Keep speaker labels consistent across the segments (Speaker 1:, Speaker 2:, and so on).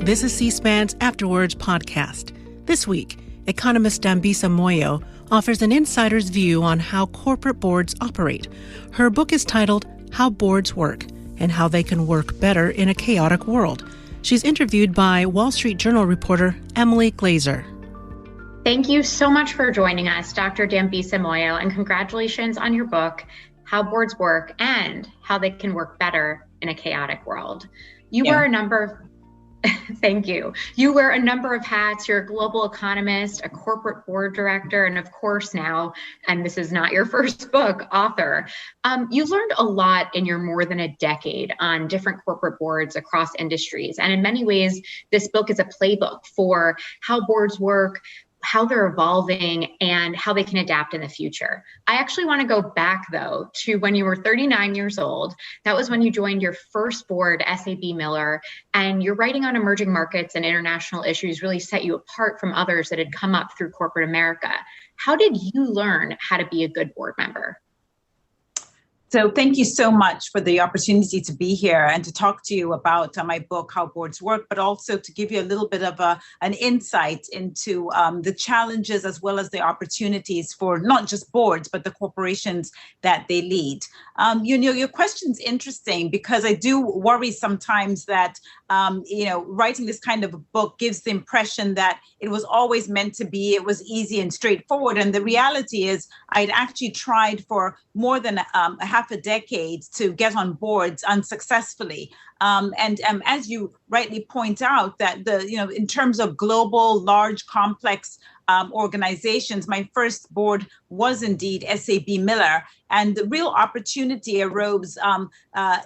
Speaker 1: This is C-SPAN's Afterwards podcast. This week, Economist Dambisa Moyo offers an insider's view on how corporate boards operate. Her book is titled How Boards Work and How They Can Work Better in a Chaotic World. She's interviewed by Wall Street Journal reporter Emily Glazer.
Speaker 2: Thank you so much for joining us, Dr. Dambisa Moyo, and congratulations on your book, How Boards Work and How They Can Work Better in a Chaotic World. You wear a number of Thank you. You wear a number of hats. You're a global economist, a corporate board director, and of course now, and this is not your first book, author. You've learned a lot in your more than a decade on different corporate boards across industries. And in many ways, this book is a playbook for how boards work, how they're evolving, and how they can adapt in the future. I actually want to go back, though, to when you were 39 years old. That was when you joined your first board, SAB Miller, and your writing on emerging markets and international issues really set you apart from others that had come up through corporate America. How did you learn how to be a good board member?
Speaker 3: So thank you so much for the opportunity to be here and to talk to you about my book, How Boards Work, but also to give you a little bit of an insight into the challenges as well as the opportunities for not just boards, but the corporations that they lead. Your question's interesting because I do worry sometimes that, writing this kind of a book gives the impression that it was always meant to be, it was easy and straightforward. And the reality is I'd actually tried for more than half a decade to get on boards unsuccessfully. And as you rightly point out, that in terms of global, large, complex organizations, my first board was indeed SAB Miller. And the real opportunity arose,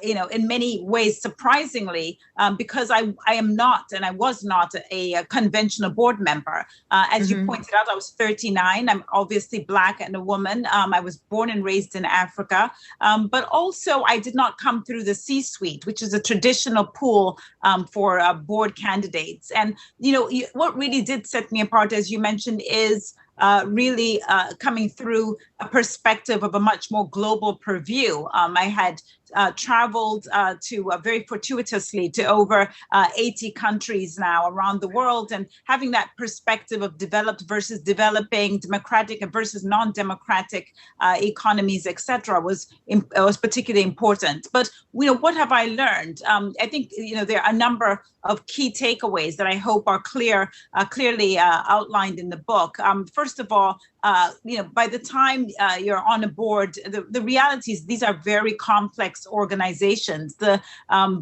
Speaker 3: in many ways, surprisingly, because I am not, and I was not a conventional board member. As you pointed out, I was 39. I'm obviously Black and a woman. I was born and raised in Africa. But also, I did not come through the C-suite, which is a traditional pool for board candidates. And, what really did set me apart, as you mentioned, is really coming through a perspective of a much more global purview. I had traveled very fortuitously to over 80 countries now around the world, and having that perspective of developed versus developing, democratic versus non-democratic economies, etc., was particularly important. But what have I learned? I think there are a number of key takeaways that I hope are clearly outlined in the book. First of all, by the time you're on a board, the reality is these are very complex organizations. The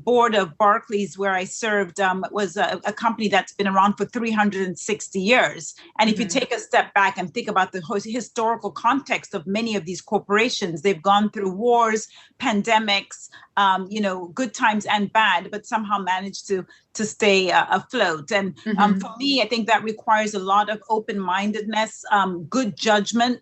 Speaker 3: board of Barclays, where I served, was a company that's been around for 360 years. And if you take a step back and think about the historical context of many of these corporations, they've gone through wars, pandemics, good times and bad, but somehow managed to stay afloat. And for me, I think that requires a lot of open-mindedness, good judgment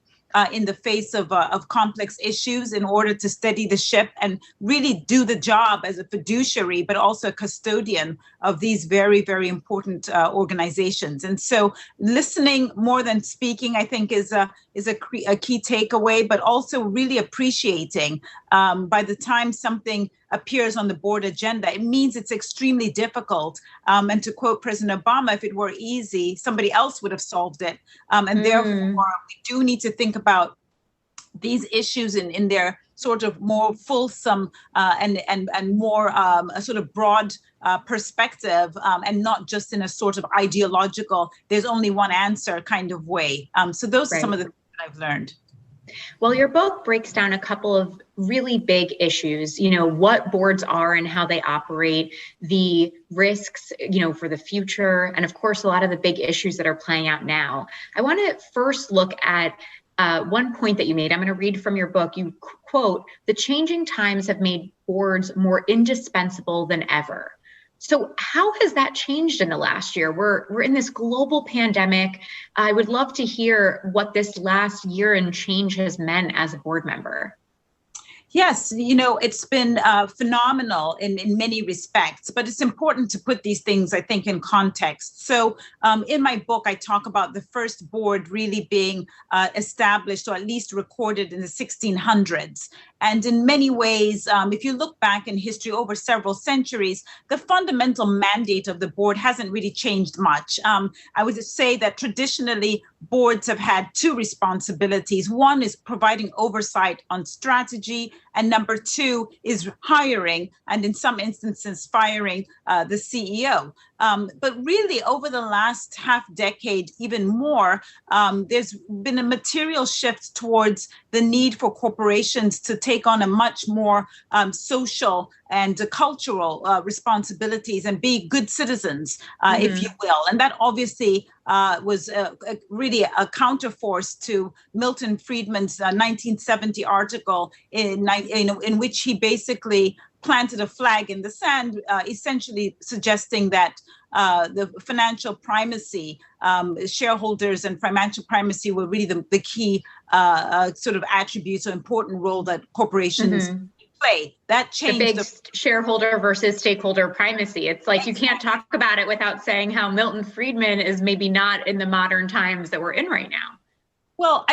Speaker 3: in the face of complex issues in order to steady the ship and really do the job as a fiduciary, but also a custodian of these very, very important organizations. And so listening more than speaking, I think, is a key takeaway, but also really appreciating by the time something appears on the board agenda, it means it's extremely difficult. And to quote President Obama, if it were easy, somebody else would have solved it. And therefore, we do need to think about these issues in their sort of more fulsome and more a sort of broad perspective, and not just in a sort of ideological, there's only one answer kind of way. So those are some of the things that I've learned.
Speaker 2: Well, your book breaks down a couple of really big issues, what boards are and how they operate, the risks, for the future, and of course, a lot of the big issues that are playing out now. I want to first look at one point that you made. I'm going to read from your book. You quote, "The changing times have made boards more indispensable than ever." So how has that changed in the last year? We're in this global pandemic. I would love to hear what this last year and change has meant as a board member.
Speaker 3: Yes, it's been phenomenal in many respects, but it's important to put these things, I think, in context. So in my book, I talk about the first board really being established or at least recorded in the 1600s. And in many ways, if you look back in history over several centuries, the fundamental mandate of the board hasn't really changed much. I would say that traditionally, boards have had two responsibilities. One is providing oversight on strategy, and number two is hiring, and in some instances, firing the CEO. But really, over the last half decade, even more, there's been a material shift towards the need for corporations to take on a much more social and cultural responsibilities and be good citizens, if you will. And that obviously was really a counterforce to Milton Friedman's 1970 article in which he basically planted a flag in the sand, essentially suggesting that the financial primacy, shareholders and financial primacy were really the key sort of attributes or important role that corporations play. That changed.
Speaker 2: The big shareholder versus stakeholder primacy. It's like you can't talk about it without saying how Milton Friedman is maybe not in the modern times that we're in right now.
Speaker 3: Well,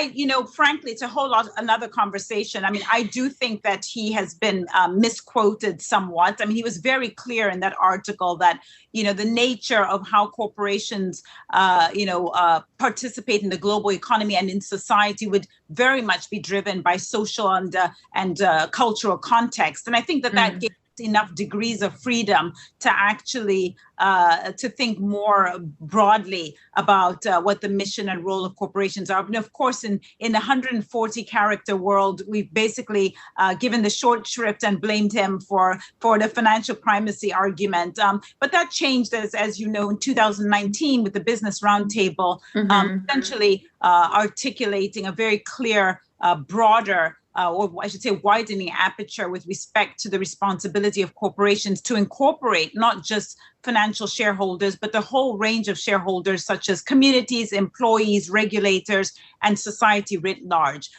Speaker 3: frankly, it's a whole lot another conversation. I mean, I do think that he has been misquoted somewhat. I mean, he was very clear in that article that, the nature of how corporations, participate in the global economy and in society would very much be driven by social and cultural context. And I think that gave enough degrees of freedom to actually to think more broadly about what the mission and role of corporations are. And of course, in the 140 character world, we've basically given the short shrift and blamed him for the financial primacy argument. But that changed, as you know, in 2019 with the Business Roundtable, essentially articulating a very clear, broader or I should say widening aperture with respect to the responsibility of corporations to incorporate not just financial shareholders, but the whole range of shareholders, such as communities, employees, regulators, and society writ large.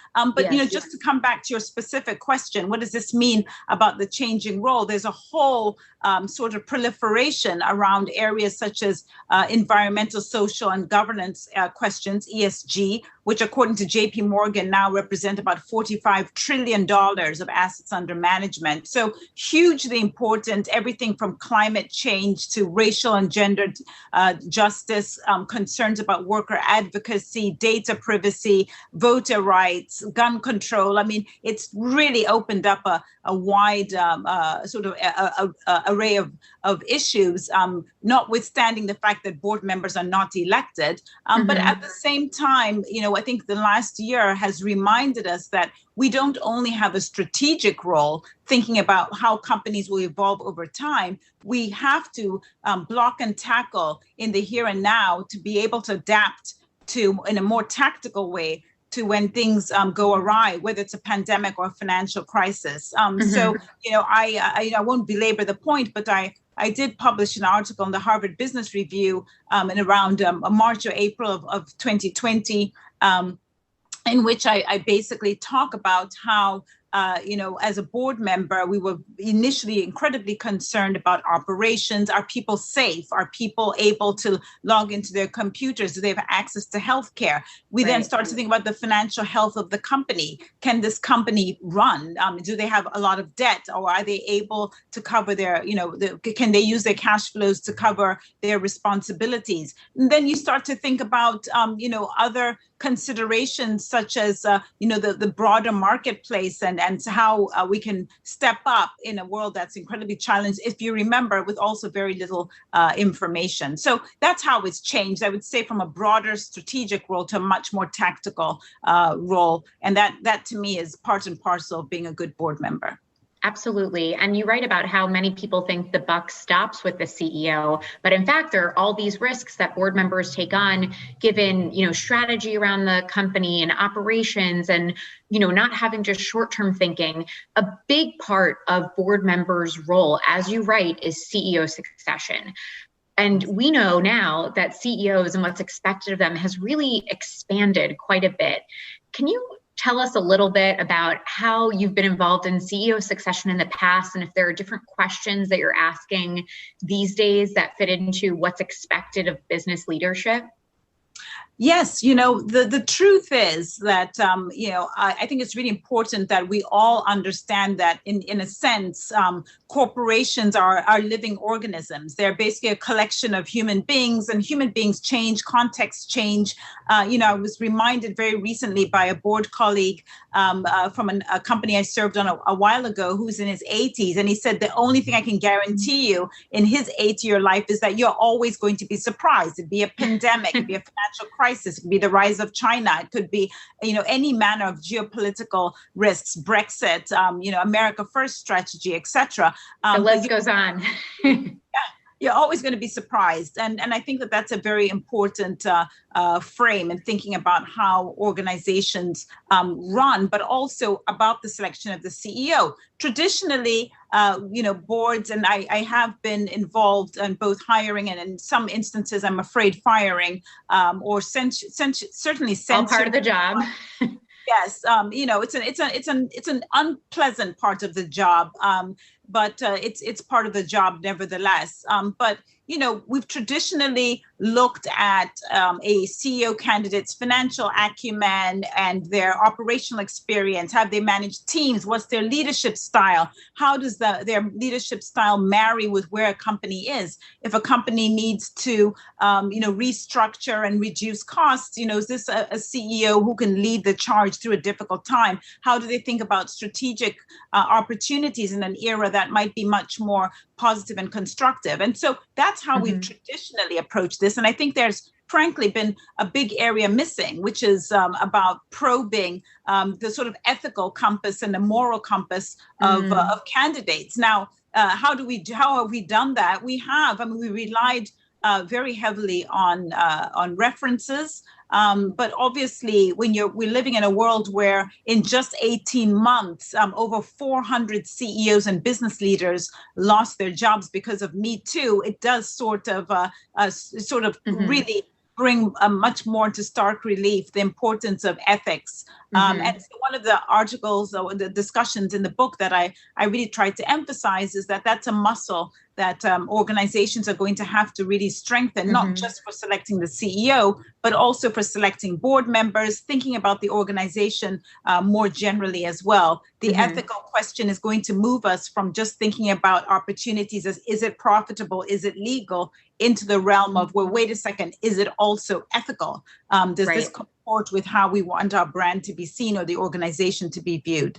Speaker 3: Just to come back to your specific question, what does this mean about the changing role? There's a whole sort of proliferation around areas such as environmental, social, and governance questions, ESG, which according to JP Morgan now represent about $45 trillion of assets under management. So hugely important, everything from climate change to racial and gender justice, concerns about worker advocacy, data privacy, voter rights, gun control. I mean, it's really opened up a wide sort of array of issues, notwithstanding the fact that board members are not elected. But at the same time, I think the last year has reminded us that we don't only have a strategic role thinking about how companies will evolve over time. We have to block and tackle in the here and now to be able to adapt to, in a more tactical way, to when things go awry, whether it's a pandemic or a financial crisis. So, I won't belabor the point, but I did publish an article in the Harvard Business Review in around March or April of 2020, in which I basically talk about how, as a board member, we were initially incredibly concerned about operations. Are people safe? Are people able to log into their computers? Do they have access to healthcare? We then started to think about the financial health of the company. Can this company run? Do they have a lot of debt, or are they able to cover their, can they use their cash flows to cover their responsibilities? And then you start to think about, other considerations such as, the broader marketplace and how we can step up in a world that's incredibly challenged, if you remember, with also very little information. So that's how it's changed, I would say, from a broader strategic role to a much more tactical role. And that to me is part and parcel of being a good board member.
Speaker 2: Absolutely. And you write about how many people think the buck stops with the CEO, but in fact, there are all these risks that board members take on given, strategy around the company and operations and, not having just short-term thinking. A big part of board members' role, as you write, is CEO succession. And we know now that CEOs and what's expected of them has really expanded quite a bit. Can you tell us a little bit about how you've been involved in CEO succession in the past, and if there are different questions that you're asking these days that fit into what's expected of business leadership?
Speaker 3: Yes, the truth is that, I think it's really important that we all understand that in a sense, corporations are living organisms. They're basically a collection of human beings, and human beings change, contexts change. I was reminded very recently by a board colleague from a company I served on a while ago, who's in his 80s. And he said, the only thing I can guarantee you in his 80-year life is that you're always going to be surprised. It'd be a pandemic, it'd be a financial crisis, it could be the rise of China, it could be, any manner of geopolitical risks, Brexit, America First strategy, etc.
Speaker 2: The list goes on.
Speaker 3: You're always going to be surprised. And I think that that's a very important frame in thinking about how organizations run, but also about the selection of the CEO. Traditionally, boards, and I have been involved in both hiring and in some instances, I'm afraid, firing or certainly
Speaker 2: all part of the job.
Speaker 3: Yes, it's an unpleasant part of the job, but it's part of the job nevertheless. But we've traditionally looked at a CEO candidate's financial acumen and their operational experience. Have they managed teams? What's their leadership style? How does their leadership style marry with where a company is? If a company needs to, restructure and reduce costs, is this a CEO who can lead the charge through a difficult time? How do they think about strategic opportunities in an era that might be much more positive and constructive? And so that's how we've traditionally approached this. And I think there's frankly been a big area missing, which is about probing the sort of ethical compass and the moral compass of candidates. Now, how have we done that? We relied very heavily on references. But obviously, we're living in a world where in just 18 months, over 400 CEOs and business leaders lost their jobs because of Me Too. It does sort of really bring much more into stark relief the importance of ethics. And so one of the articles or the discussions in the book that I really tried to emphasize is that that's a muscle that organizations are going to have to really strengthen, not just for selecting the CEO, but also for selecting board members, thinking about the organization more generally as well. The ethical question is going to move us from just thinking about opportunities as, is it profitable, is it legal, into the realm of, well, wait a second, is it also ethical? Does this comport with how we want our brand to be seen or the organization to be viewed?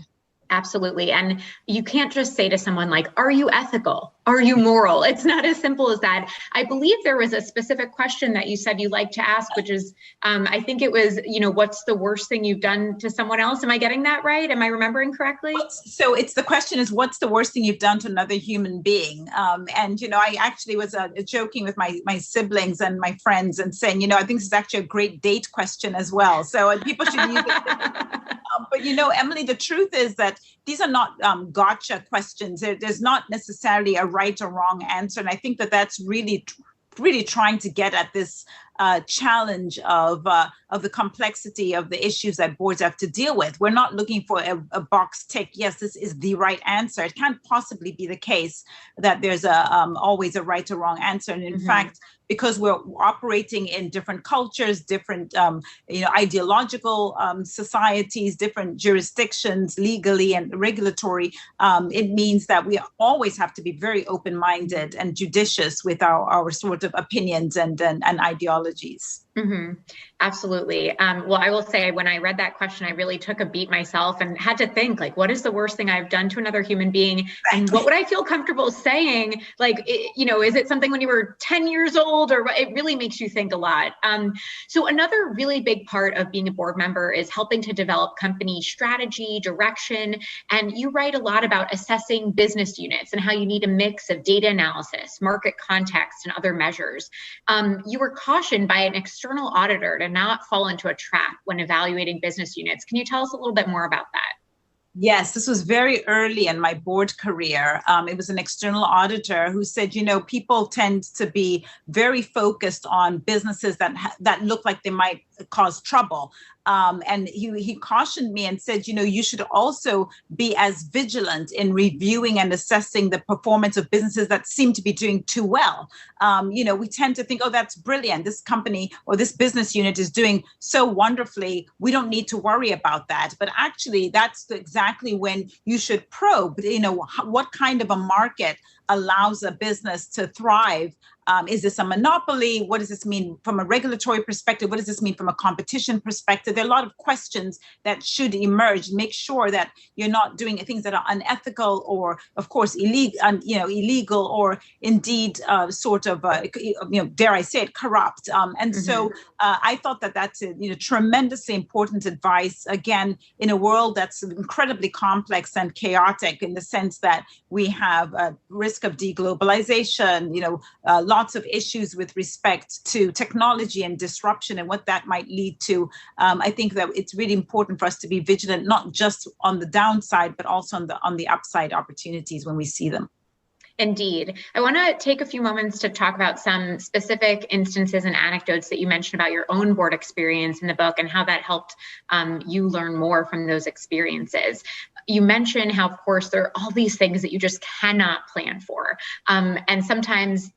Speaker 2: Absolutely. And you can't just say to someone like, are you ethical? Are you moral? It's not as simple as that. I believe there was a specific question that you said you like to ask, which is, I think it was, what's the worst thing you've done to someone else? Am I getting that right? Am I remembering correctly?
Speaker 3: So the question is, what's the worst thing you've done to another human being? And I actually was joking with my siblings and my friends and saying, I think this is actually a great date question as well. So people should use it. But Emily, the truth is that these are not gotcha questions. There's not necessarily a right or wrong answer. And I think that that's really trying to get at this challenge of the complexity of the issues that boards have to deal with. We're not looking for a box tick. Yes, this is the right answer. It can't possibly be the case that there's always a right or wrong answer. And in fact, because we're operating in different cultures, different ideological societies, different jurisdictions, legally and regulatory, it means that we always have to be very open-minded and judicious with our sort of opinions and ideologies.
Speaker 2: Absolutely. Well, I will say when I read that question, I really took a beat myself and had to think, like, what is the worst thing I've done to another human being? And what would I feel comfortable saying? Like, is it something when you were 10 years old, or it really makes you think a lot. So another really big part of being a board member is helping to develop company strategy, direction. And you write a lot about assessing business units and how you need a mix of data analysis, market context, and other measures. You were cautioned by an external auditor to not fall into a trap when evaluating business units. Can you tell us a little bit more about that?
Speaker 3: Yes, this was very early in my board career. It was an external auditor who said, people tend to be very focused on businesses that look like they might cause trouble. And he cautioned me and said, you should also be as vigilant in reviewing and assessing the performance of businesses that seem to be doing too well. We tend to think, oh, that's brilliant. This company or this business unit is doing so wonderfully. We don't need to worry about that. But actually, that's exactly when you should probe, what kind of a market allows a business to thrive. Is this a monopoly? What does this mean from a regulatory perspective? What does this mean from a competition perspective? There are a lot of questions that should emerge. Make sure that you're not doing things that are unethical or, of course, illegal or indeed dare I say it, corrupt. So I thought that that's tremendously important advice, again, in a world that's incredibly complex and chaotic in the sense that we have a risk of deglobalization, lots of issues with respect to technology and disruption and what that might lead to. I think that it's really important for us to be vigilant, not just on the downside, but also on the upside opportunities when we see them.
Speaker 2: Indeed. I want to take a few moments to talk about some specific instances and anecdotes that you mentioned about your own board experience in the book and how that helped you learn more from those experiences. You mentioned how, of course, there are all these things that you just cannot plan for. And sometimes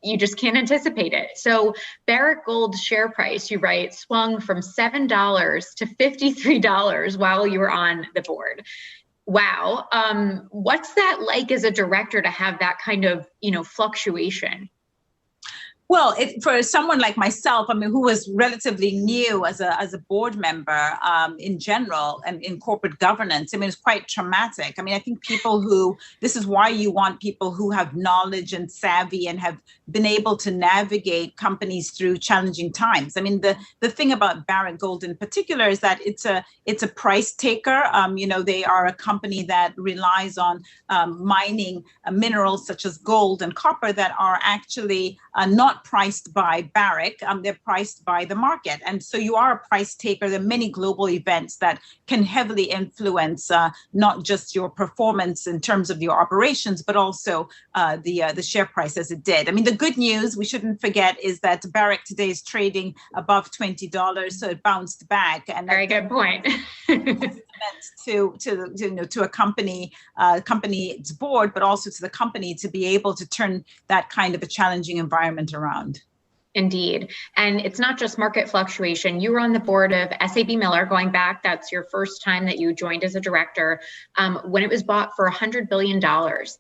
Speaker 2: you just can't anticipate it. So Barrick Gold's share price, you write, swung from $7 to $53 while you were on the board. Wow. What's that like as a director to have that kind of, fluctuation?
Speaker 3: Well, for someone like myself, who was relatively new as a board member in general and in corporate governance, it's quite traumatic. I think this is why you want people who have knowledge and savvy and have been able to navigate companies through challenging times. The thing about Barrick Gold in particular is that it's a price taker. They are a company that relies on mining minerals such as gold and copper that are actually not priced by Barrick, they're priced by the market. And so you are a price taker. There are many global events that can heavily influence not just your performance in terms of your operations, but also the share price as it did. The good news, we shouldn't forget, is that Barrick today is trading above $20, so it bounced back. And
Speaker 2: very good point.
Speaker 3: to a company's board, but also to the company to be able to turn that kind of a challenging environment around.
Speaker 2: Indeed. And it's not just market fluctuation. You were on the board of SAB Miller going back. That's your first time that you joined as a director when it was bought for $100 billion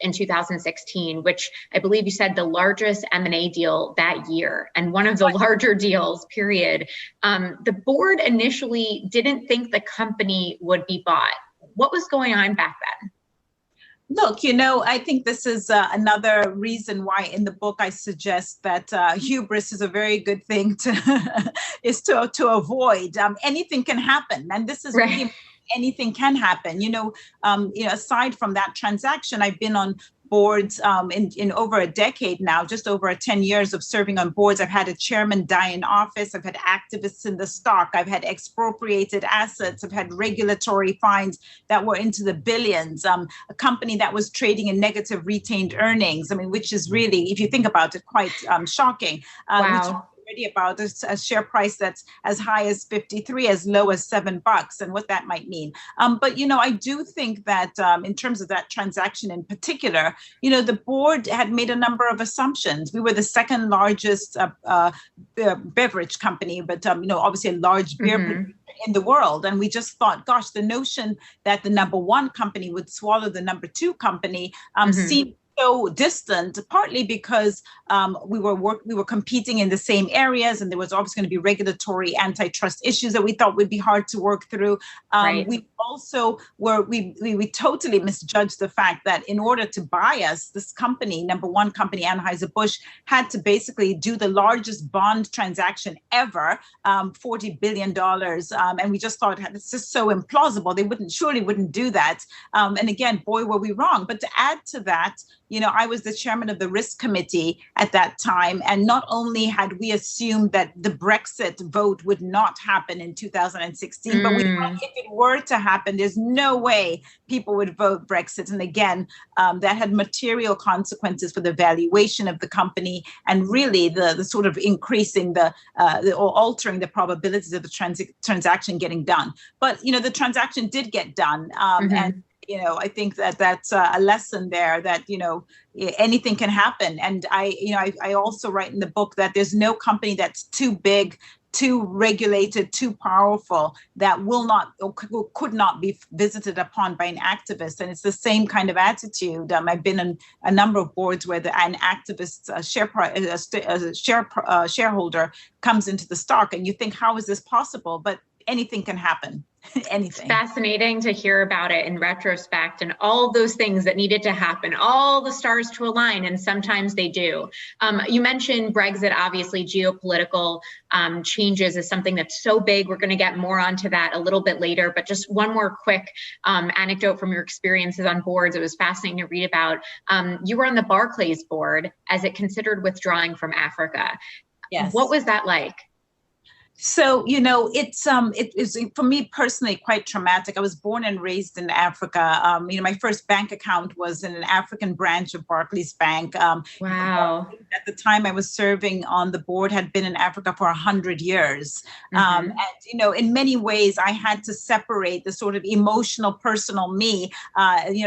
Speaker 2: in 2016, which I believe you said the largest M&A deal that year and one of the larger deals, period. The board initially didn't think the company would be bought. What was going on back then?
Speaker 3: Look, I think this is another reason why in the book I suggest that hubris is a very good thing to avoid. Anything can happen, and this is
Speaker 2: right.
Speaker 3: Really, anything can happen. Aside from that transaction, I've been on boards in over a decade now, just over 10 years of serving on boards. I've had a chairman die in office. I've had activists in the stock. I've had expropriated assets. I've had regulatory fines that were into the billions. A company that was trading in negative retained earnings. Which is really, if you think about it, quite shocking.
Speaker 2: Wow.
Speaker 3: About a share price that's as high as 53, as low as $7, and what that might mean. But I do think that in terms of that transaction in particular, the board had made a number of assumptions. We were the second largest beverage company, but obviously a large beer producer in the world. And we just thought, gosh, the notion that the number one company would swallow the number two company seemed so distant, partly because we were competing in the same areas, and there was obviously going to be regulatory antitrust issues that we thought would be hard to work through.
Speaker 2: Right.
Speaker 3: We also we totally misjudged the fact that in order to buy us, this company, number one company, Anheuser-Busch, had to basically do the largest bond transaction ever, $40 billion. And we just thought it's just so implausible. They surely wouldn't do that. And again, boy, were we wrong. But to add to that, I was the chairman of the risk committee at that time. And not only had we assumed that the Brexit vote would not happen in 2016, but we thought if it were to happen, there's no way people would vote Brexit. And again, that had material consequences for the valuation of the company and really the sort of increasing or altering the probabilities of the transaction getting done. But, the transaction did get done. And I think that's a lesson there that, anything can happen. And I also write in the book that there's no company that's too big, too regulated, too powerful that will not or could not be visited upon by an activist. And it's the same kind of attitude. I've been on a number of boards where an activist shareholder comes into the stock, and you think, how is this possible? But anything can happen. Anything.
Speaker 2: It's fascinating to hear about it in retrospect and all those things that needed to happen, all the stars to align, and sometimes they do. You mentioned Brexit, obviously geopolitical changes is something that's so big. We're going to get more onto that a little bit later, but just one more quick anecdote from your experiences on boards. It was fascinating to read about. You were on the Barclays board as it considered withdrawing from Africa.
Speaker 3: Yes.
Speaker 2: What was that like?
Speaker 3: So, it is for me personally quite traumatic. I was born and raised in Africa. My first bank account was in an African branch of Barclays Bank.
Speaker 2: Wow.
Speaker 3: At the time I was serving on the board had been in Africa for 100 years. And, in many ways, I had to separate the sort of emotional, personal me,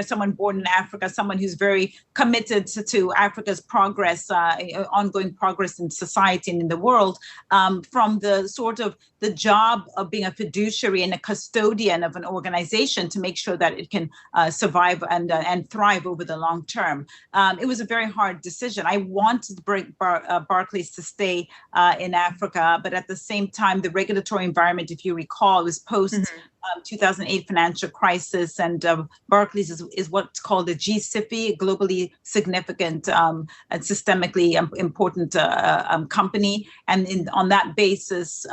Speaker 3: someone born in Africa, someone who's very committed to Africa's progress, ongoing progress in society and in the world, from the sort of the job of being a fiduciary and a custodian of an organization to make sure that it can survive and thrive over the long term. It was a very hard decision. I wanted to bring Barclays to stay in Africa, but at the same time, the regulatory environment, if you recall, was post 2008 financial crisis, and Barclays is what's called a G-SIFI, globally significant and systemically important company. And on that basis,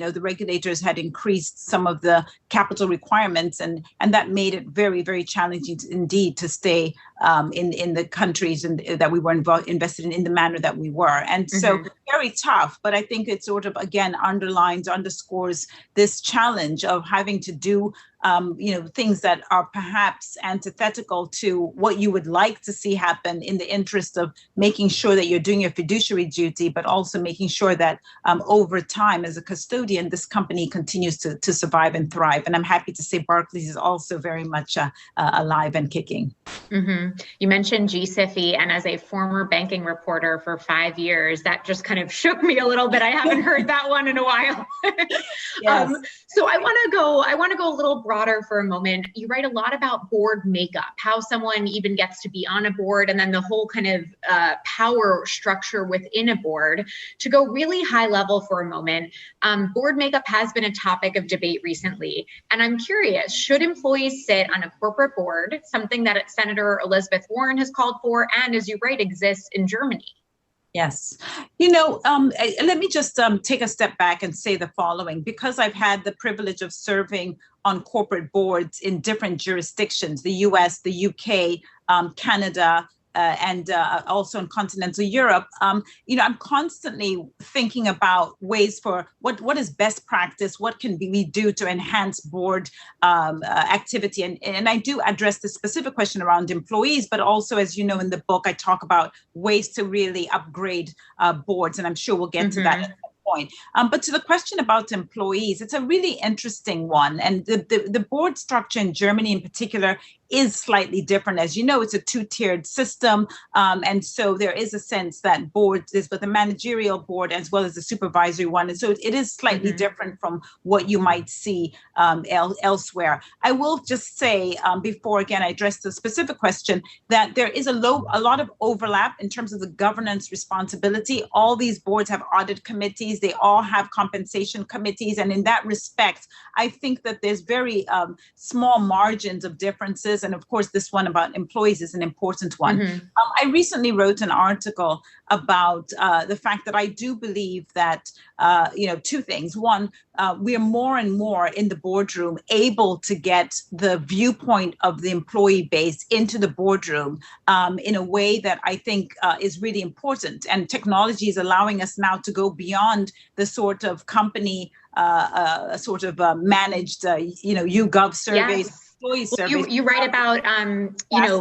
Speaker 3: the regulators had increased some of the capital requirements, and that made it very, very challenging indeed to stay in the countries that we were invested in the manner that we were. And so very tough, but I think it sort of, again, underscores this challenge of having to do things that are perhaps antithetical to what you would like to see happen in the interest of making sure that you're doing your fiduciary duty, but also making sure that over time as a custodian, this company continues to survive and thrive. And I'm happy to say Barclays is also very much alive and kicking.
Speaker 2: You mentioned G-SIFI, and as a former banking reporter for 5 years, that just kind of shook me a little bit. I haven't heard that one in a while.
Speaker 3: Yes.
Speaker 2: So I want to go a little broader for a moment. You write a lot about board makeup, how someone even gets to be on a board, and then the whole kind of power structure within a board. To go really high level for a moment, board makeup has been a topic of debate recently. And I'm curious, should employees sit on a corporate board, something that Senator Elizabeth Warren has called for, and as you write, exists in Germany?
Speaker 3: Yes. Let me just take a step back and say the following. Because I've had the privilege of serving on corporate boards in different jurisdictions, the US, the UK, Canada, and also in continental Europe, I'm constantly thinking about ways for what is best practice, what can we do to enhance board activity. And I do address the specific question around employees, but also, as you know, in the book, I talk about ways to really upgrade boards, and I'm sure we'll get to that at some point. But to the question about employees, it's a really interesting one. And the board structure in Germany in particular is slightly different. As you know, it's a two-tiered system. And so there is a sense that boards, there's both a managerial board as well as a supervisory one. And so it is slightly different from what you might see elsewhere. I will just say, before, again, I address the specific question, that there is a lot of overlap in terms of the governance responsibility. All these boards have audit committees. They all have compensation committees. And in that respect, I think that there's very small margins of differences. and of course, this one about employees is an important one. I recently wrote an article about the fact that I do believe that, two things. One, we are more and more in the boardroom able to get the viewpoint of the employee base into the boardroom in a way that I think is really important. And technology is allowing us now to go beyond the sort of company managed, YouGov surveys.
Speaker 2: Yes. You write about,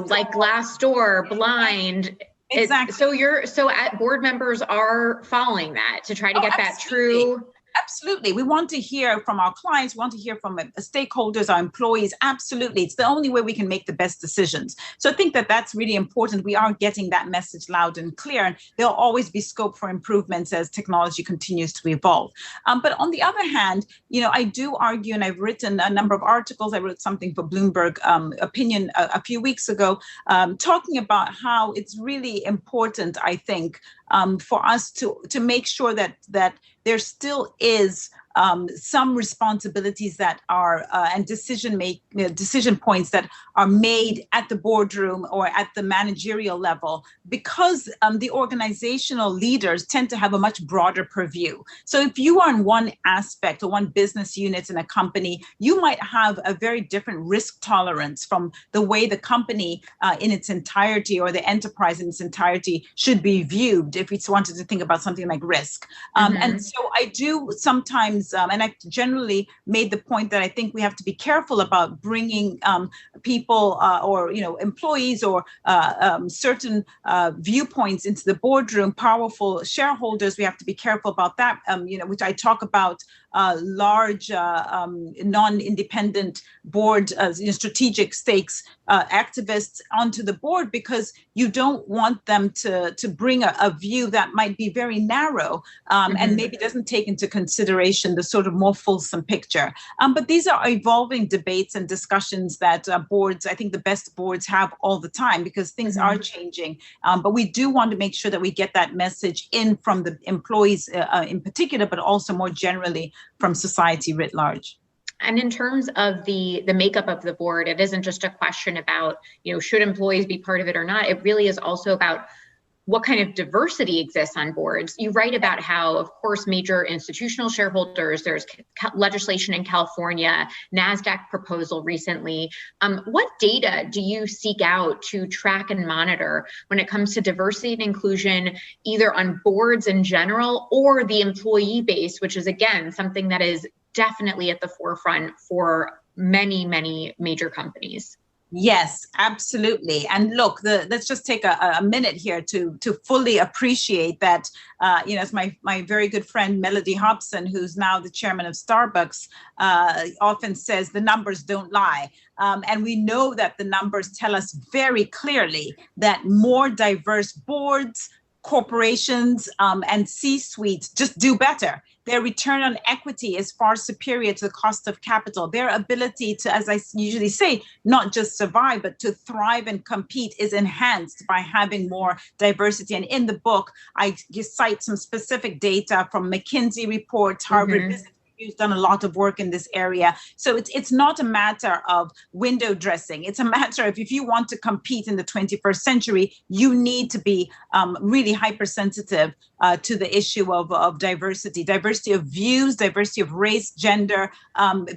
Speaker 2: like Glassdoor, Blind.
Speaker 3: Exactly.
Speaker 2: Board members are following that to try to get that true.
Speaker 3: Absolutely. We want to hear from our clients. We want to hear from stakeholders, our employees. Absolutely. It's the only way we can make the best decisions. So I think that that's really important. We are getting that message loud and clear. And there'll always be scope for improvements as technology continues to evolve. But on the other hand, I do argue, and I've written a number of articles. I wrote something for Bloomberg Opinion a few weeks ago, talking about how it's really important, I think, for us to make sure that there still is some responsibilities that are and decision points that are made at the boardroom or at the managerial level, because the organizational leaders tend to have a much broader purview. So if you are in one aspect or one business unit in a company, you might have a very different risk tolerance from the way the company in its entirety or the enterprise in its entirety should be viewed if we wanted to think about something like risk. And so I do sometimes, and I've generally made the point that I think we have to be careful about bringing people or employees or certain viewpoints into the boardroom. Powerful shareholders, we have to be careful about that. Which I talk about large non-independent board, strategic stakes activists onto the board, because you don't want them to bring a view that might be very narrow and maybe doesn't take into consideration the sort of more fulsome picture. But these are evolving debates and discussions that boards, I think the best boards have all the time, because things are changing. But we do want to make sure that we get that message in from the employees in particular, but also more generally from society writ large.
Speaker 2: And in terms of the makeup of the board, it isn't just a question about, should employees be part of it or not? It really is also about what kind of diversity exists on boards. You write about how, of course, major institutional shareholders, there's legislation in California, NASDAQ proposal recently. What data do you seek out to track and monitor when it comes to diversity and inclusion, either on boards in general or the employee base, which is, again, something that is definitely at the forefront for many, many major companies?
Speaker 3: Yes, absolutely. And look, let's just take a minute here to fully appreciate that, as my very good friend Melody Hobson, who's now the chairman of Starbucks, often says, the numbers don't lie. And we know that the numbers tell us very clearly that more diverse boards, corporations, and C-suites just do better. Their return on equity is far superior to the cost of capital. Their ability to, as I usually say, not just survive, but to thrive and compete is enhanced by having more diversity. And in the book, I cite some specific data from McKinsey reports, Harvard Business Review's done a lot of work in this area. So it's not a matter of window dressing. It's a matter of, if you want to compete in the 21st century, you need to be really hypersensitive to the issue of diversity of views, diversity of race, gender,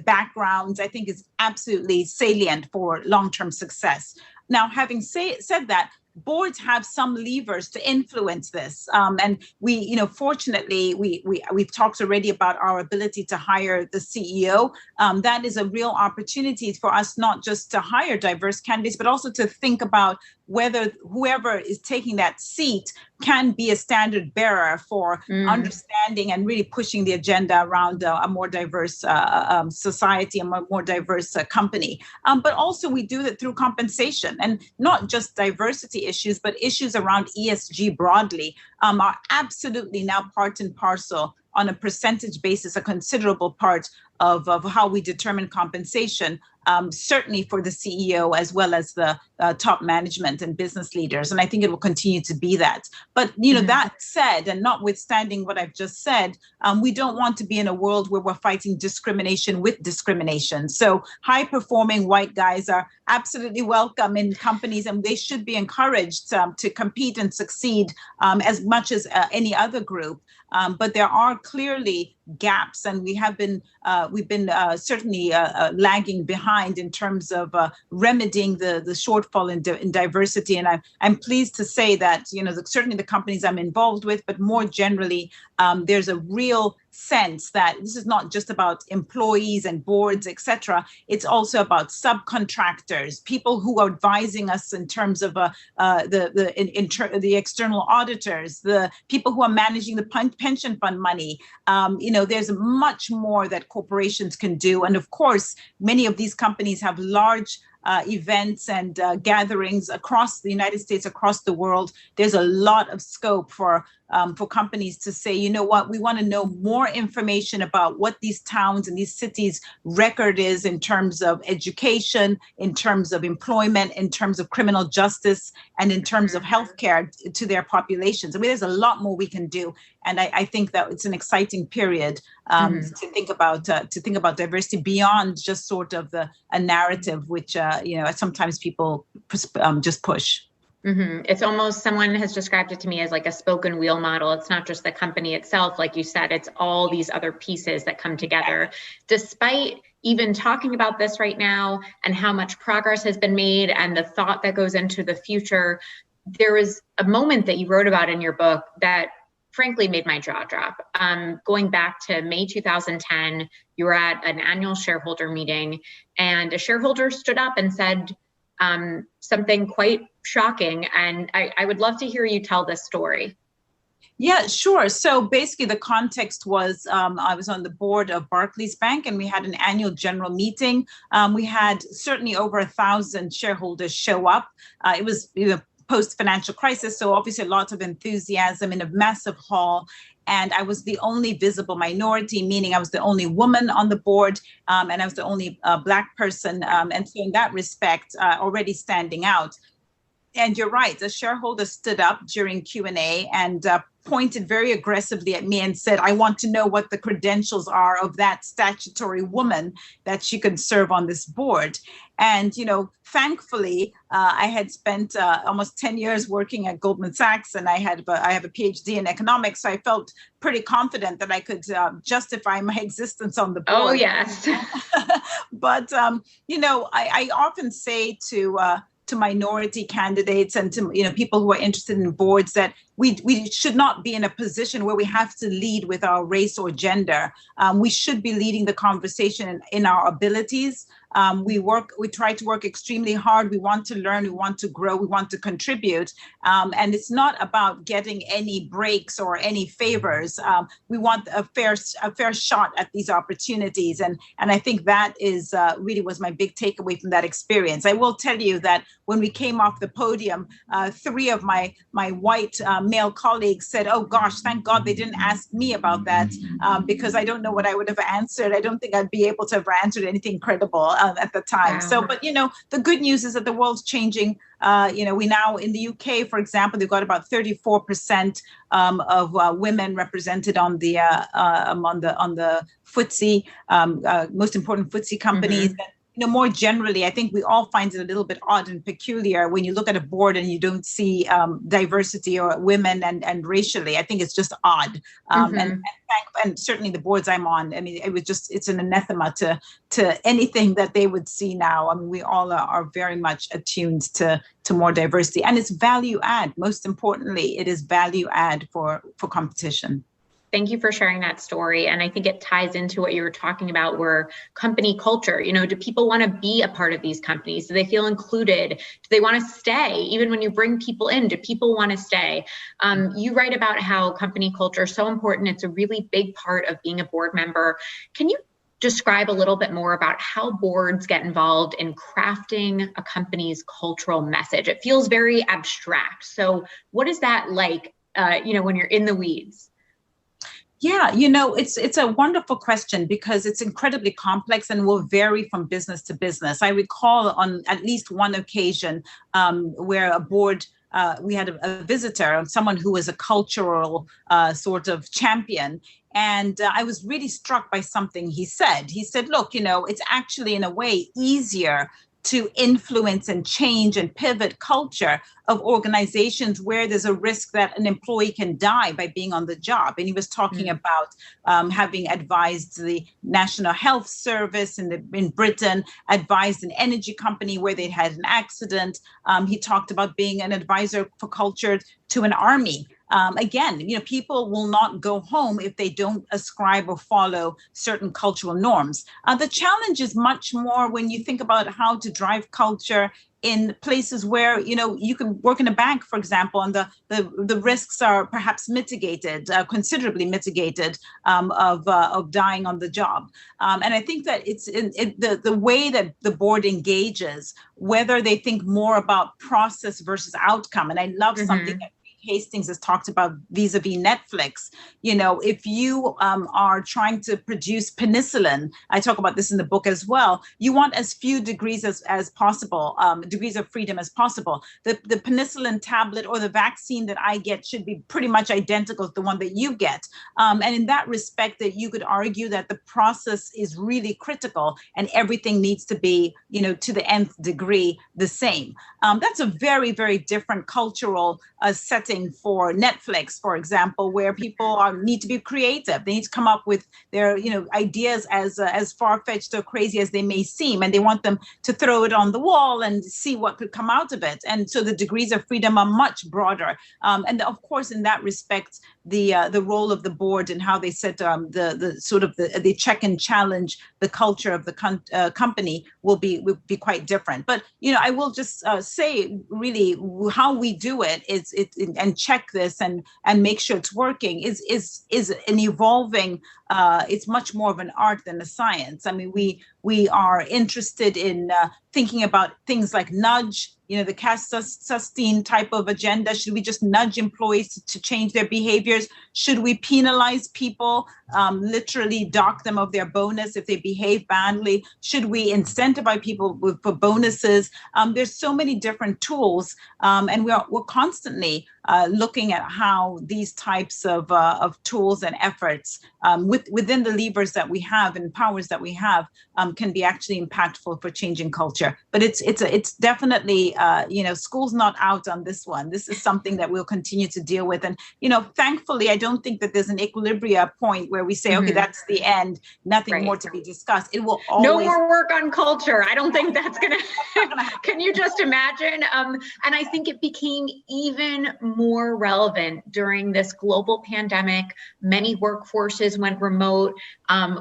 Speaker 3: backgrounds. I think is absolutely salient for long-term success. Now, having said that, boards have some levers to influence this. And we, fortunately, we've talked already about our ability to hire the CEO. That is a real opportunity for us, not just to hire diverse candidates, but also to think about whether whoever is taking that seat can be a standard bearer for understanding and really pushing the agenda around a more diverse society, a more diverse company. But also we do that through compensation, and not just diversity issues, but issues around ESG broadly are absolutely now part and parcel on a percentage basis, a considerable part of how we determine compensation, certainly for the CEO as well as the top management and business leaders. And I think it will continue to be that. But, that said, and notwithstanding what I've just said, we don't want to be in a world where we're fighting discrimination with discrimination. So high performing white guys are absolutely welcome in companies, and they should be encouraged to compete and succeed as much as any other group. But there are clearly gaps, and we've been certainly lagging behind in terms of remedying the shortfall in diversity. And I'm pleased to say that certainly the companies I'm involved with, but more generally, there's a real sense that this is not just about employees and boards, etc. It's also about subcontractors, people who are advising us in terms of the external auditors, the people who are managing the pension fund money. There's much more that corporations can do. And of course, many of these companies have large events and gatherings across the United States, across the world. There's a lot of scope for companies to say, you know what, we want to know more information about what these towns and these cities' record is in terms of education, in terms of employment, in terms of criminal justice, and in terms of healthcare to their populations. I mean, there's a lot more we can do. And I think that it's an exciting period to think about diversity beyond just sort of a narrative, which sometimes people just push.
Speaker 2: It's almost, someone has described it to me as like a spoken wheel model. It's not just the company itself, like you said, it's all these other pieces that come together. Despite even talking about this right now and how much progress has been made and the thought that goes into the future, there was a moment that you wrote about in your book that frankly made my jaw drop. Going back to May 2010, you were at an annual shareholder meeting, and a shareholder stood up and said something quite shocking. And I would love to hear you tell this story.
Speaker 3: Yeah, sure. So basically the context was I was on the board of Barclays Bank, and we had an annual general meeting. We had certainly over 1,000 shareholders show up. It was post-financial crisis, so obviously lots of enthusiasm in a massive hall. And I was the only visible minority, meaning I was the only woman on the board, and I was the only Black person. And so in that respect, already standing out. And you're right, the shareholder stood up during Q&A and pointed very aggressively at me and said, I want to know what the credentials are of that statutory woman that she could serve on this board. And, thankfully, I had spent almost 10 years working at Goldman Sachs, and I have a PhD in economics. So I felt pretty confident that I could justify my existence on the board.
Speaker 2: Oh, yes.
Speaker 3: But, I often say to minority candidates and to people who are interested in boards that we should not be in a position where we have to lead with our race or gender. We should be leading the conversation in our abilities. We try to work extremely hard. We want to learn, we want to grow, we want to contribute. And it's not about getting any breaks or any favors. We want a fair shot at these opportunities. And I think that is really was my big takeaway from that experience. I will tell you that when we came off the podium, 3 of my white male colleagues said, oh gosh, thank God they didn't ask me about that, because I don't know what I would have answered. I don't think I'd be able to have answered anything credible at the time. Wow. So, but the good news is that the world's changing. We now in the UK, for example, they've got about 34% of women represented on the FTSE, most important FTSE companies. Mm-hmm. More generally, I think we all find it a little bit odd and peculiar when you look at a board and you don't see diversity or women and racially. I think it's just odd. Mm-hmm. And certainly the boards I'm on, I mean, it's an anathema to anything that they would see now. I mean, we all are very much attuned to more diversity, and it's value add. Most importantly, it is value add for competition.
Speaker 2: Thank you for sharing that story. And I think it ties into what you were talking about, where company culture, do people want to be a part of these companies? Do they feel included? Do they want to stay? Even when you bring people in, do people want to stay? You write about how company culture is so important. It's a really big part of being a board member. Can you describe a little bit more about how boards get involved in crafting a company's cultural message? It feels very abstract. So what is that like, when you're in the weeds?
Speaker 3: Yeah, it's a wonderful question because it's incredibly complex and will vary from business to business. I recall on at least one occasion where a board we had a visitor, someone who was a cultural sort of champion. And I was really struck by something he said. He said, look, it's actually in a way easier to influence and change and pivot culture of organizations where there's a risk that an employee can die by being on the job. And he was talking about having advised the National Health Service in Britain, advised an energy company where they'd had an accident. He talked about being an advisor for culture to an army. Again, people will not go home if they don't ascribe or follow certain cultural norms. The challenge is much more when you think about how to drive culture in places where you can work in a bank, for example, and the risks are perhaps mitigated, considerably mitigated, of dying on the job. And I think that it's the way that the board engages, whether they think more about process versus outcome. And I love something that Hastings has talked about vis-a-vis Netflix. If you are trying to produce penicillin, I talk about this in the book as well, you want as few degrees as possible, degrees of freedom as possible. The penicillin tablet or the vaccine that I get should be pretty much identical to the one that you get. And in that respect, that you could argue that the process is really critical and everything needs to be, to the nth degree the same. That's a very, very different cultural setting for Netflix, for example, where people need to be creative. They need to come up with their, ideas as far-fetched or crazy as they may seem, and they want them to throw it on the wall and see what could come out of it. And so the degrees of freedom are much broader. And of course, in that respect, the role of the board and how they set the check and challenge the culture of the company will be quite different. But I will just say really how we do it is and check this and make sure it's working is an evolving. It's much more of an art than a science. I mean, we are interested in thinking about things like nudge, the Cass-Sunstein type of agenda. Should we just nudge employees to change their behaviors? Should we penalize people, literally dock them of their bonus if they behave badly? Should we incentivize people for bonuses? There's so many different tools, and we're constantly looking at how these types of tools and efforts within the levers that we have and powers that we have can be actually impactful for changing culture. But it's definitely school's not out on this one. This is something that we'll continue to deal with. And thankfully, I don't think that there's an equilibria point where we say, okay, that's the end, nothing more to be discussed. It will always
Speaker 2: no more work on culture. I don't think that's gonna can you just imagine? And I think it became even more relevant during this global pandemic. Many workforces went remote,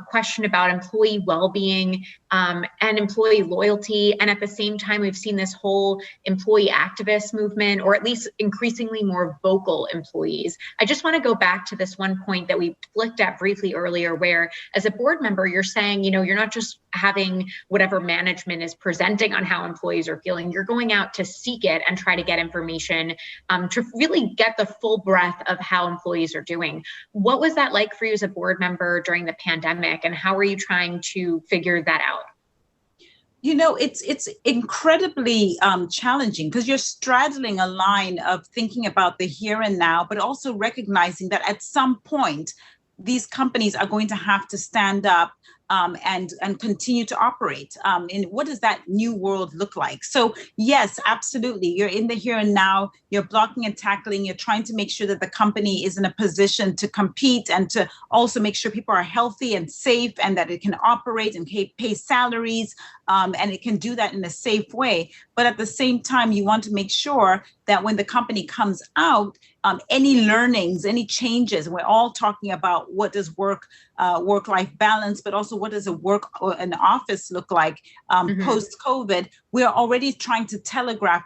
Speaker 2: question about employee well-being and employee loyalty. And at the same time, we've seen this whole employee activist movement, or at least increasingly more vocal employees. I just want to go back to this one point that we flicked at briefly earlier, where as a board member, you're saying, you're not just having whatever management is presenting on how employees are feeling, you're going out to seek it and try to get information to really get the full breadth of how employees are doing. What was that like for you as a board member during the pandemic, and how are you trying to figure that out?
Speaker 3: It's incredibly challenging because you're straddling a line of thinking about the here and now, but also recognizing that at some point, these companies are going to have to stand up and continue to operate. And what does that new world look like? So yes, absolutely. You're in the here and now, you're blocking and tackling, you're trying to make sure that the company is in a position to compete and to also make sure people are healthy and safe and that it can operate and pay salaries and it can do that in a safe way. But at the same time, you want to make sure that when the company comes out, any learnings, any changes, we're all talking about what does work-life balance, but also what does an office look like post-COVID. We're already trying to telegraph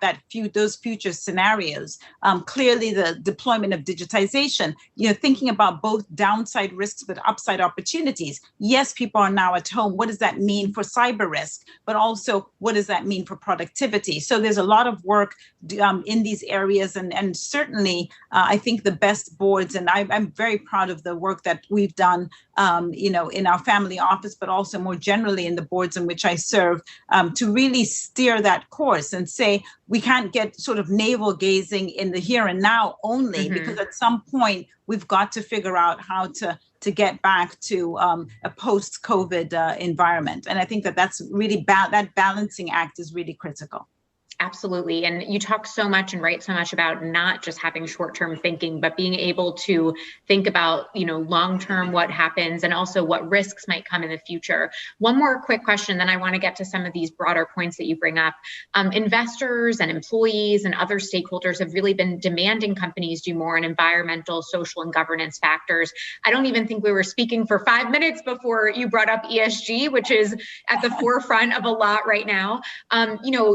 Speaker 3: those future scenarios. Clearly, the deployment of digitization, thinking about both downside risks but upside opportunities. Yes, people are now at home. What does that mean for cyber risk? But also, what does that mean for productivity? So there's a lot of work in these areas, and certainly I think the best boards, and I'm very proud of the work that we've done, in our family office, but also more generally in the boards in which I serve, to really steer that course and say we can't get sort of navel gazing in the here and now only, because at some point we've got to figure out how to get back to a post-COVID environment. And I think that's really that balancing act is really critical.
Speaker 2: Absolutely. And you talk so much and write so much about not just having short-term thinking, but being able to think about, long-term what happens and also what risks might come in the future. One more quick question, then I want to get to some of these broader points that you bring up. Investors and employees and other stakeholders have really been demanding companies do more on environmental, social, and governance factors. I don't even think we were speaking for 5 minutes before you brought up ESG, which is at the forefront of a lot right now.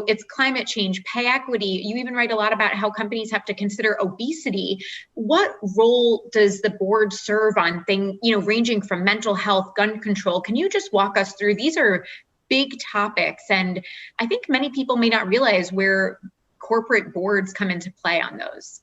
Speaker 2: It's climate change, pay equity. You even write a lot about how companies have to consider obesity. What role does the board serve on things, ranging from mental health, gun control? Can you just walk us through? These are big topics, and I think many people may not realize where corporate boards come into play on those.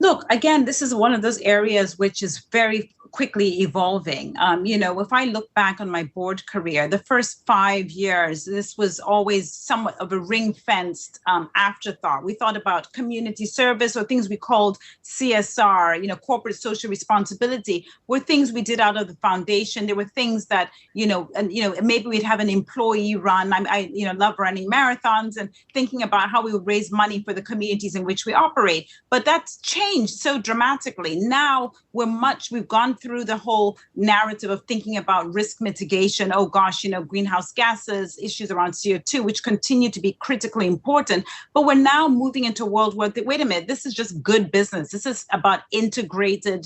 Speaker 3: Look, again, this is one of those areas which is very quickly evolving. If I look back on my board career, the first 5 years, this was always somewhat of a ring-fenced afterthought. We thought about community service, or things we called CSR, corporate social responsibility, were things we did out of the foundation. There were things that, maybe we'd have an employee run. I love running marathons and thinking about how we would raise money for the communities in which we operate. But that's changed so dramatically. Now we've gone through the whole narrative of thinking about risk mitigation. Oh gosh, greenhouse gases, issues around CO2, which continue to be critically important. But we're now moving into a world where, wait a minute, this is just good business. This is about integrating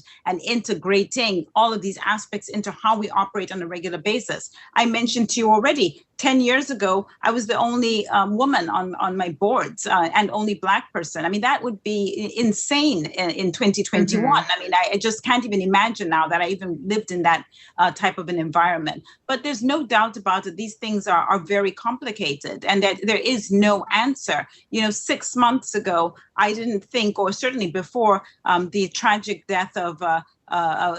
Speaker 3: all of these aspects into how we operate on a regular basis. I mentioned to you already, 10 years ago, I was the only woman on my boards and only Black person. I mean, that would be insane in 2021. I mean, I just can't even imagine now that I even lived in that type of an environment. But there's no doubt about it. These things are very complicated, and that there is no answer. 6 months ago, I didn't think, or certainly before the tragic death of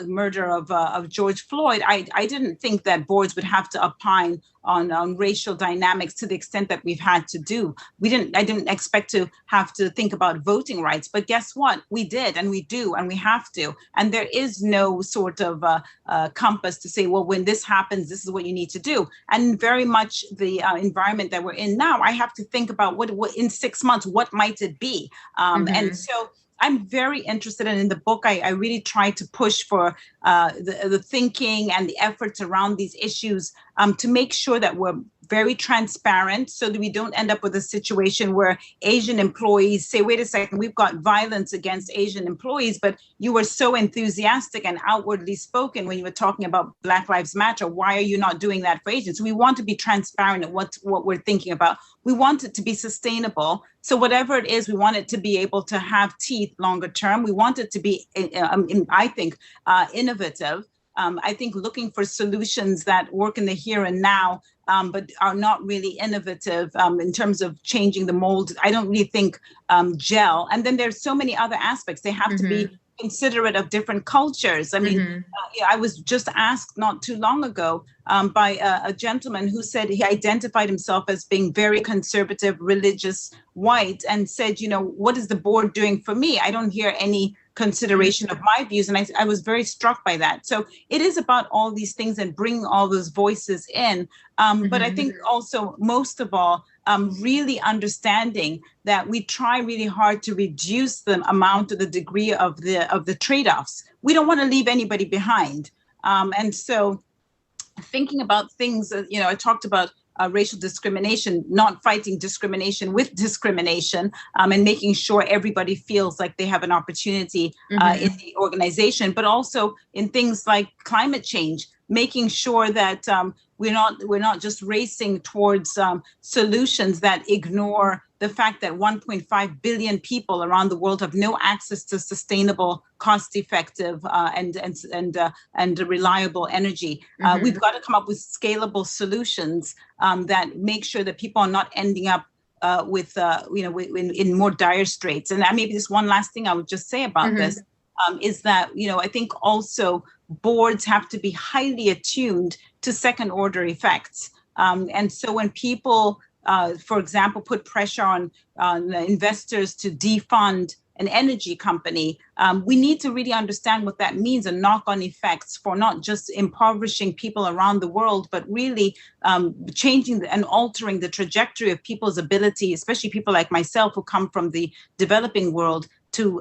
Speaker 3: murder of George Floyd, I didn't think that boards would have to opine on racial dynamics to the extent that we've had to do. I didn't expect to have to think about voting rights, but guess what? We did, and we do, and we have to. And there is no sort of compass to say, well, when this happens, this is what you need to do. And very much the environment that we're in now, I have to think about what in 6 months, what might it be? And so I'm very interested in the book. I really try to push for the thinking and the efforts around these issues to make sure that we're very transparent, so that we don't end up with a situation where Asian employees say, wait a second, we've got violence against Asian employees, but you were so enthusiastic and outwardly spoken when you were talking about Black Lives Matter. Why are you not doing that for Asians? So we want to be transparent at what we're thinking about. We want it to be sustainable. So whatever it is, we want it to be able to have teeth longer term. We want it to be, I think, innovative. I think looking for solutions that work in the here and now, but are not really innovative in terms of changing the mold, I don't really think gel. And then there's so many other aspects. They have to be considerate of different cultures. I mean, I was just asked not too long ago by a gentleman who said he identified himself as being very conservative, religious, white, and said, what is the board doing for me? I don't hear any consideration of my views. And I was very struck by that. So it is about all these things and bringing all those voices in. But I think also, most of all, really understanding that we try really hard to reduce the amount or the degree of the trade-offs. We don't want to leave anybody behind. And so thinking about things, I talked about racial discrimination, not fighting discrimination with discrimination, and making sure everybody feels like they have an opportunity in the organization, but also in things like climate change, making sure that we're not just racing towards solutions that ignore the fact that 1.5 billion people around the world have no access to sustainable, cost-effective, and reliable energy. We've got to come up with scalable solutions that make sure that people are not ending up in more dire straits. And maybe just one last thing I would just say about this is that, I think also boards have to be highly attuned to second order effects. And so when people, for example, put pressure on investors to defund an energy company, we need to really understand what that means and knock-on effects for not just impoverishing people around the world, but really changing and altering the trajectory of people's ability, especially people like myself who come from the developing world, to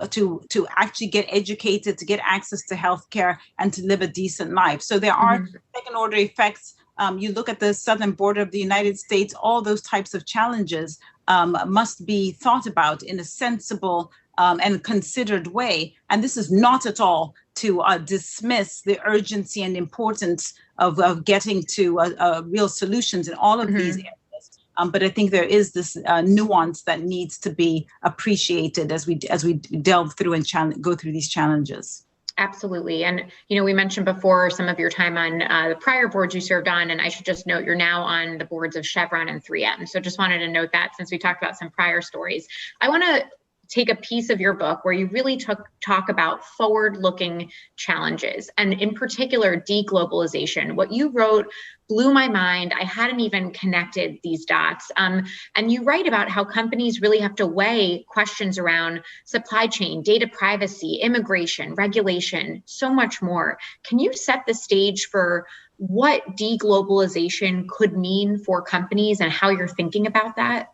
Speaker 3: actually get educated, to get access to healthcare, and to live a decent life. So there are second order effects. You look at the southern border of the United States, all those types of challenges must be thought about in a sensible and considered way. And this is not at all to dismiss the urgency and importance of getting to real solutions in all of these areas. But I think there is this nuance that needs to be appreciated as we delve through and go through these challenges.
Speaker 2: Absolutely. And, we mentioned before some of your time on the prior boards you served on, and I should just note you're now on the boards of Chevron and 3M. So just wanted to note that since we talked about some prior stories. I want to take a piece of your book where you really talk about forward-looking challenges, and in particular, deglobalization. What you wrote blew my mind. I hadn't even connected these dots. And you write about how companies really have to weigh questions around supply chain, data privacy, immigration, regulation, so much more. Can you set the stage for what deglobalization could mean for companies and how you're thinking about that?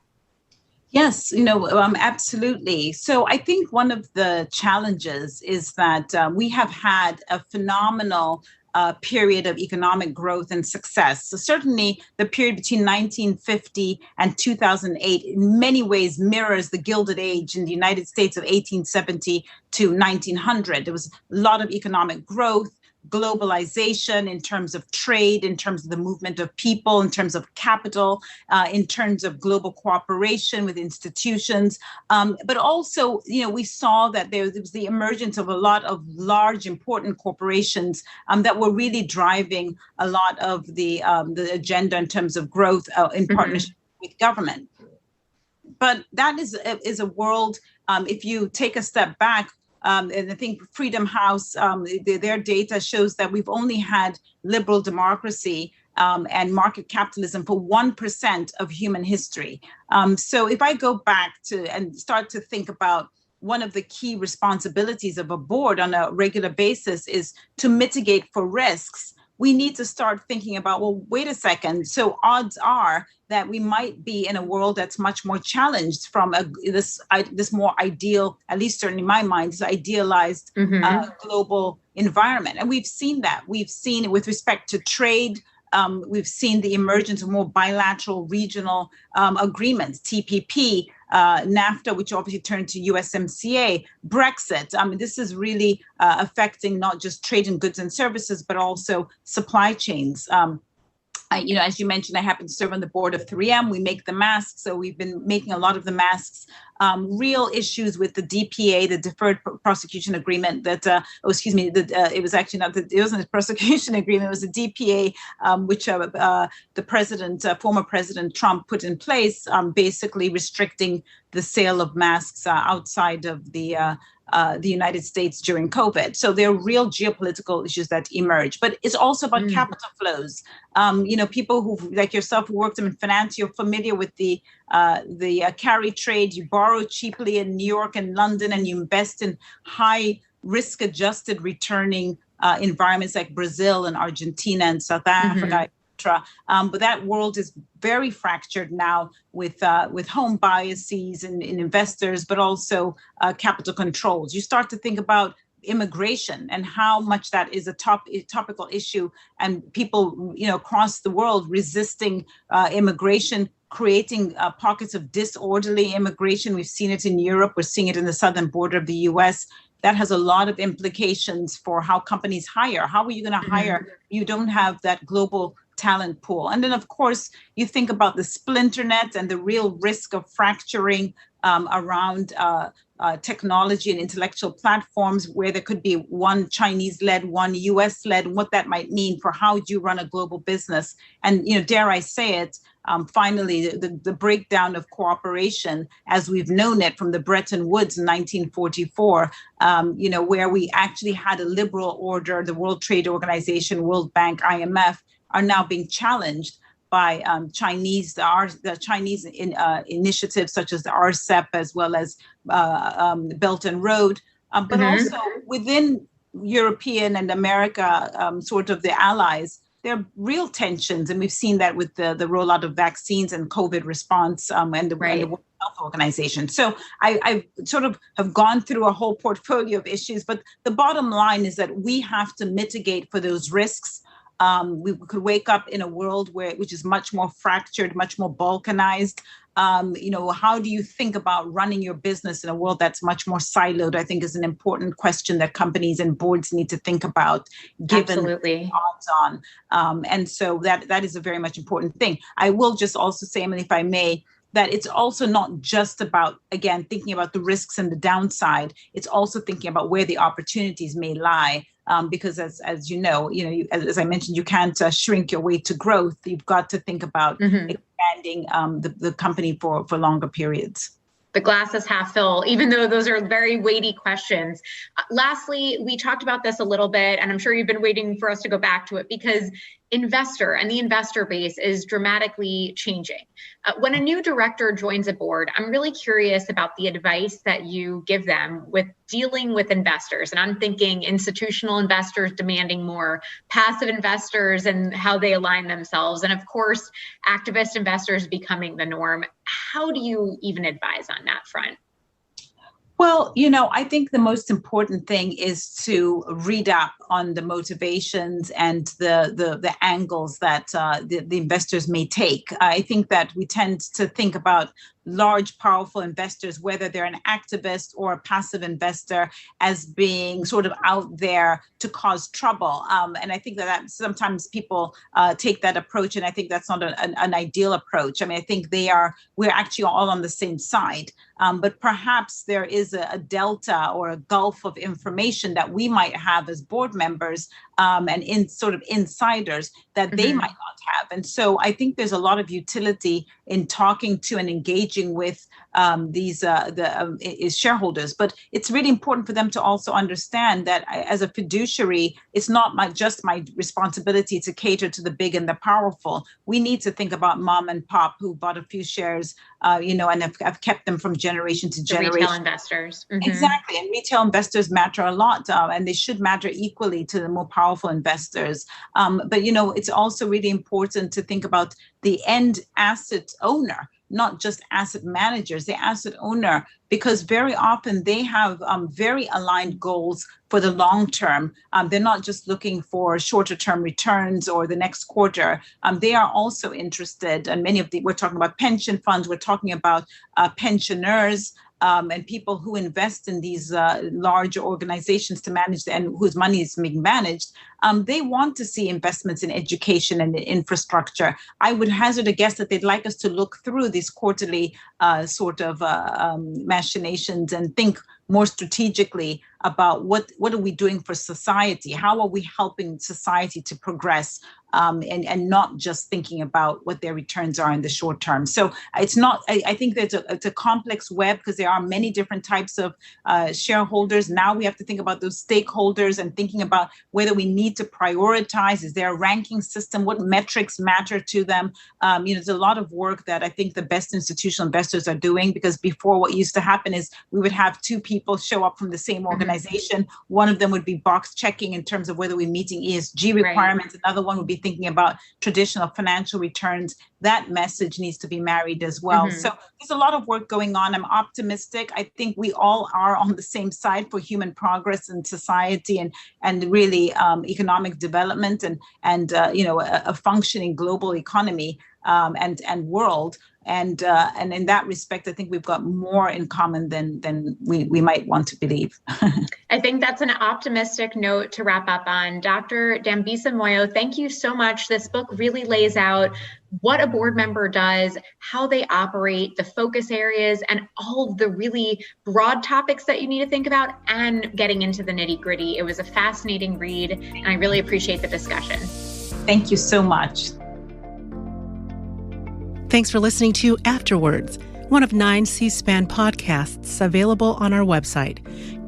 Speaker 3: Yes, absolutely. So I think one of the challenges is that we have had a phenomenal period of economic growth and success. So certainly the period between 1950 and 2008 in many ways mirrors the Gilded Age in the United States of 1870 to 1900. There was a lot of economic growth, globalization in terms of trade, in terms of the movement of people, in terms of capital, in terms of global cooperation with institutions. But also, we saw that there was the emergence of a lot of large, important corporations that were really driving a lot of the agenda in terms of growth in partnership with government. But that is a world, if you take a step back, and I think Freedom House, their data shows that we've only had liberal democracy and market capitalism for 1% of human history. So if I go back and start to think about one of the key responsibilities of a board on a regular basis is to mitigate for risks, we need to start thinking about, well, wait a second. So odds are that we might be in a world that's much more challenged from this more ideal, at least certainly in my mind, this idealized global environment. And we've seen that. We've seen it with respect to trade. We've seen the emergence of more bilateral regional agreements, TPP, NAFTA, which obviously turned to USMCA, Brexit. This is really affecting not just trade in goods and services, but also supply chains. As you mentioned, I happen to serve on the board of 3M. We make the masks, so we've been making a lot of the masks. Real issues with the DPA, the Deferred Prosecution Agreement. It was actually not. It wasn't a prosecution agreement. It was a DPA, which the former President Trump put in place, basically restricting the sale of masks outside of the United States during COVID. So there are real geopolitical issues that emerge, but it's also about capital flows. People who, like yourself, who worked in finance, you're familiar with the carry trade. You borrow cheaply in New York and London, and you invest in high risk-adjusted returning environments like Brazil and Argentina and South Africa. But that world is very fractured now with home biases in investors, but also capital controls. You start to think about immigration and how much that is a topical issue, and people across the world resisting immigration, creating pockets of disorderly immigration. We've seen it in Europe. We're seeing it in the southern border of the U.S. That has a lot of implications for how companies hire. How are you going to hire? You don't have that global talent pool. And then, of course, you think about the splinter net and the real risk of fracturing around technology and intellectual platforms, where there could be one Chinese-led, one US-led, and what that might mean for how do you run a global business. And, dare I say it, finally, the breakdown of cooperation as we've known it from the Bretton Woods in 1944, where we actually had a liberal order, the World Trade Organization, World Bank, IMF, are now being challenged by the Chinese initiatives such as the RCEP, as well as Belt and Road, but also within European and America, sort of the allies. There are real tensions, and we've seen that with the rollout of vaccines and COVID response, and the World Health Organization. So I sort of have gone through a whole portfolio of issues, but the bottom line is that we have to mitigate for those risks. We could wake up in a world which is much more fractured, much more balkanized. How do you think about running your business in a world that's much more siloed? I think is an important question that companies and boards need to think about, given the odds on. And so that is a very much important thing. I will just also say, Emily, if I may, that it's also not just about, again, thinking about the risks and the downside. It's also thinking about where the opportunities may lie. Because as as I mentioned, you can't shrink your way to growth. You've got to think about expanding the company for longer periods.
Speaker 2: The glass is half full, even though those are very weighty questions. Lastly, we talked about this a little bit, and I'm sure you've been waiting for us to go back to it, because the investor base is dramatically changing. When a new director joins a board, I'm really curious about the advice that you give them with dealing with investors. And I'm thinking institutional investors demanding more, passive investors and how they align themselves, and of course, activist investors becoming the norm. How do you even advise on that front?
Speaker 3: Well, I think the most important thing is to read up on the motivations and the angles that the investors may take. I think that we tend to think about large, powerful investors, whether they're an activist or a passive investor, as being sort of out there to cause trouble. And I think that sometimes people take that approach, and I think that's not an ideal approach. I mean, I think we're actually all on the same side. But perhaps there is a delta or a gulf of information that we might have as board members and in sort of insiders that they might not have. And so I think there's a lot of utility in talking to and engaging with these shareholders. But it's really important for them to also understand that as a fiduciary, it's not just my responsibility to cater to the big and the powerful. We need to think about mom and pop who bought a few shares, and have kept them from generation to generation.
Speaker 2: Retail investors.
Speaker 3: Exactly. And retail investors matter a lot, and they should matter equally to the more powerful investors. But it's also really important to think about the end asset owner, not just asset managers, the asset owner, because very often they have very aligned goals for the long term. They're not just looking for shorter term returns or the next quarter. They are also interested, and we're talking about pension funds, we're talking about pensioners, and people who invest in these large organizations to manage and whose money is being managed. They want to see investments in education and in infrastructure. I would hazard a guess that they'd like us to look through these quarterly machinations and think more strategically about what are we doing for society? How are we helping society to progress? And not just thinking about what their returns are in the short term. So it's not, I think that it's a complex web, because there are many different types of shareholders. Now we have to think about those stakeholders and thinking about whether we need to prioritize. Is there a ranking system? What metrics matter to them? There's a lot of work that I think the best institutional investors are doing, because before, what used to happen is we would have two people show up from the same organization. One of them would be box checking in terms of whether we're meeting ESG requirements. Right. Another one would be thinking about traditional financial returns. That message needs to be married as well. So there's a lot of work going on. I'm optimistic. I think we all are on the same side for human progress in society and really economic development and a functioning global economy. and world. And in that respect, I think we've got more in common than we might want to believe.
Speaker 2: I think that's an optimistic note to wrap up on. Dr. Dambisa Moyo, thank you so much. This book really lays out what a board member does, how they operate, the focus areas, and all of the really broad topics that you need to think about, and getting into the nitty-gritty. It was a fascinating read, and I really appreciate the discussion.
Speaker 3: Thank you so much.
Speaker 1: Thanks for listening to Afterwards, one of 9 C-SPAN podcasts available on our website.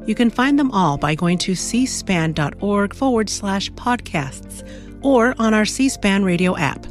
Speaker 1: You can find them all by going to cspan.org/podcasts or on our C-SPAN radio app.